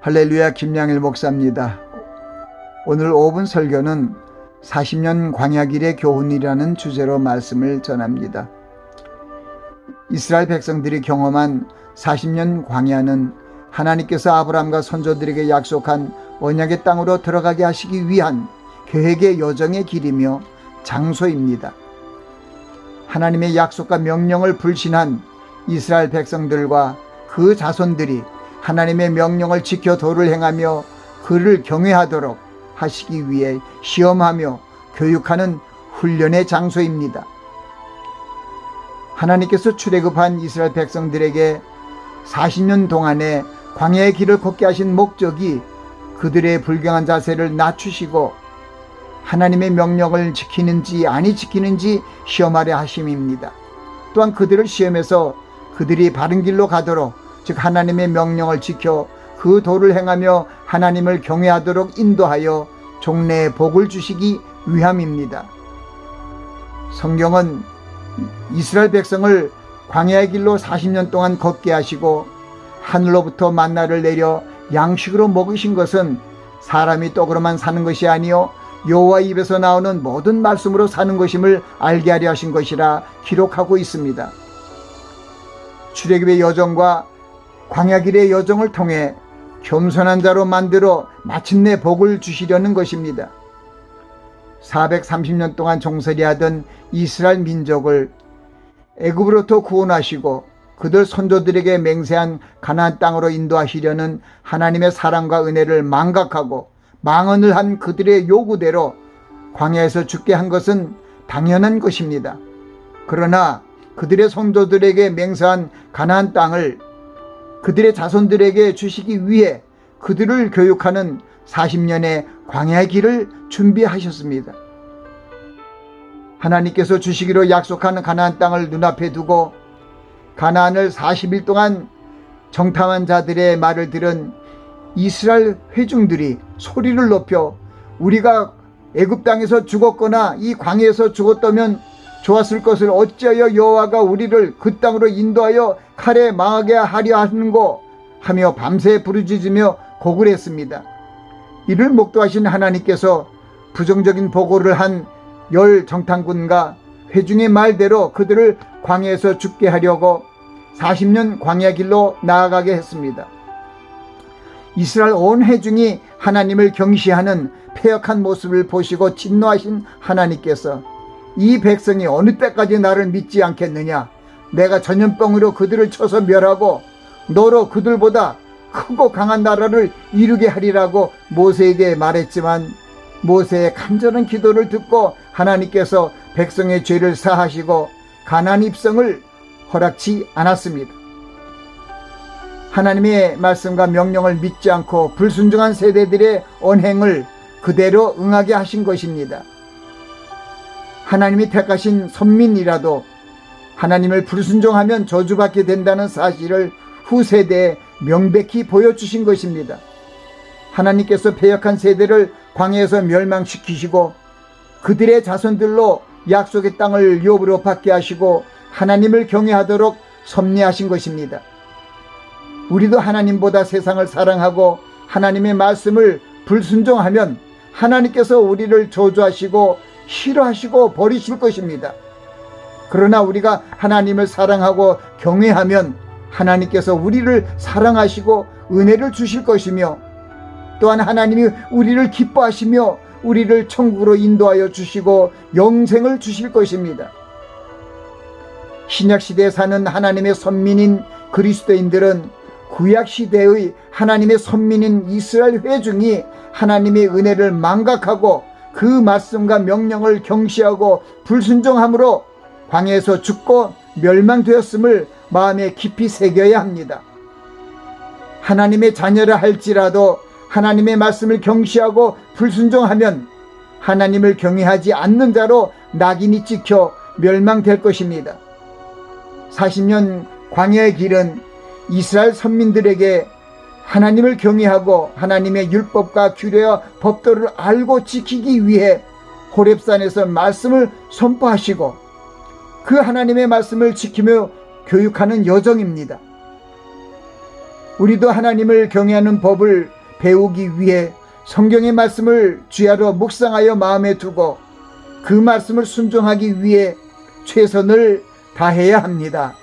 할렐루야, 김양일 목사입니다. 오늘 5분 설교는 40년 광야길의 교훈이라는 주제로 말씀을 전합니다. 이스라엘 백성들이 경험한 40년 광야는 하나님께서 아브라함과 선조들에게 약속한 언약의 땅으로 들어가게 하시기 위한 계획의 여정의 길이며 장소입니다. 하나님의 약속과 명령을 불신한 이스라엘 백성들과 그 자손들이 하나님의 명령을 지켜 도를 행하며 그를 경외하도록 하시기 위해 시험하며 교육하는 훈련의 장소입니다. 하나님께서 출애굽한 이스라엘 백성들에게 40년 동안의 광야의 길을 걷게 하신 목적이 그들의 불경한 자세를 낮추시고 하나님의 명령을 지키는지 아니 지키는지 시험하려 하심입니다. 또한 그들을 시험해서 그들이 바른 길로 가도록, 즉 하나님의 명령을 지켜 그 도를 행하며 하나님을 경외하도록 인도하여 종래에 복을 주시기 위함입니다. 성경은 이스라엘 백성을 광야의 길로 40년 동안 걷게 하시고 하늘로부터 만나를 내려 양식으로 먹으신 것은 사람이 떡으로만 사는 것이 아니요 여호와 입에서 나오는 모든 말씀으로 사는 것임을 알게 하려 하신 것이라 기록하고 있습니다. 출애굽의 여정과 광야길의 여정을 통해 겸손한 자로 만들어 마침내 복을 주시려는 것입니다. 430년 동안 종살이하던 이스라엘 민족을 애굽으로부터 구원하시고 그들 선조들에게 맹세한 가나안 땅으로 인도하시려는 하나님의 사랑과 은혜를 망각하고 망언을 한 그들의 요구대로 광야에서 죽게 한 것은 당연한 것입니다. 그러나 그들의 선조들에게 맹세한 가나안 땅을 그들의 자손들에게 주시기 위해 그들을 교육하는 40년의 광야의 길을 준비하셨습니다. 하나님께서 주시기로 약속한 가나안 땅을 눈앞에 두고 가나안을 40일 동안 정탐한 자들의 말을 들은 이스라엘 회중들이 소리를 높여 우리가 애굽 땅에서 죽었거나 이 광야에서 죽었다면 좋았을 것을 어찌하여 여호와가 우리를 그 땅으로 인도하여 칼에 망하게 하려 하는고 하며 밤새 부르짖으며 고글했습니다. 이를 목도하신 하나님께서 부정적인 보고를 한 열 정탐꾼과 회중의 말대로 그들을 광야에서 죽게 하려고 40년 광야 길로 나아가게 했습니다. 이스라엘 온 회중이 하나님을 경시하는 패역한 모습을 보시고 진노하신 하나님께서 이 백성이 어느 때까지 나를 믿지 않겠느냐, 내가 전염병으로 그들을 쳐서 멸하고 너로 그들보다 크고 강한 나라를 이루게 하리라고 모세에게 말했지만 모세의 간절한 기도를 듣고 하나님께서 백성의 죄를 사하시고 가나안 입성을 허락치 않았습니다. 하나님의 말씀과 명령을 믿지 않고 불순종한 세대들의 언행을 그대로 응하게 하신 것입니다. 하나님이 택하신 선민이라도 하나님을 불순종하면 저주받게 된다는 사실을 후세대에 명백히 보여주신 것입니다. 하나님께서 패역한 세대를 광야에서 멸망시키시고 그들의 자손들로 약속의 땅을 유업으로 받게 하시고 하나님을 경외하도록 섭리하신 것입니다. 우리도 하나님보다 세상을 사랑하고 하나님의 말씀을 불순종하면 하나님께서 우리를 저주하시고 싫어하시고 버리실 것입니다. 그러나 우리가 하나님을 사랑하고 경외하면 하나님께서 우리를 사랑하시고 은혜를 주실 것이며 또한 하나님이 우리를 기뻐하시며 우리를 천국으로 인도하여 주시고 영생을 주실 것입니다. 신약시대에 사는 하나님의 선민인 그리스도인들은 구약시대의 하나님의 선민인 이스라엘 회중이 하나님의 은혜를 망각하고 그 말씀과 명령을 경시하고 불순종함으로 광야에서 죽고 멸망되었음을 마음에 깊이 새겨야 합니다. 하나님의 자녀라 할지라도 하나님의 말씀을 경시하고 불순종하면 하나님을 경외하지 않는 자로 낙인이 찍혀 멸망될 것입니다. 40년 광야의 길은 이스라엘 선민들에게 하나님을 경외하고 하나님의 율법과 규례와 법도를 알고 지키기 위해 호렙산에서 말씀을 선포하시고 그 하나님의 말씀을 지키며 교육하는 여정입니다. 우리도 하나님을 경외하는 법을 배우기 위해 성경의 말씀을 주야로 묵상하여 마음에 두고 그 말씀을 순종하기 위해 최선을 다해야 합니다.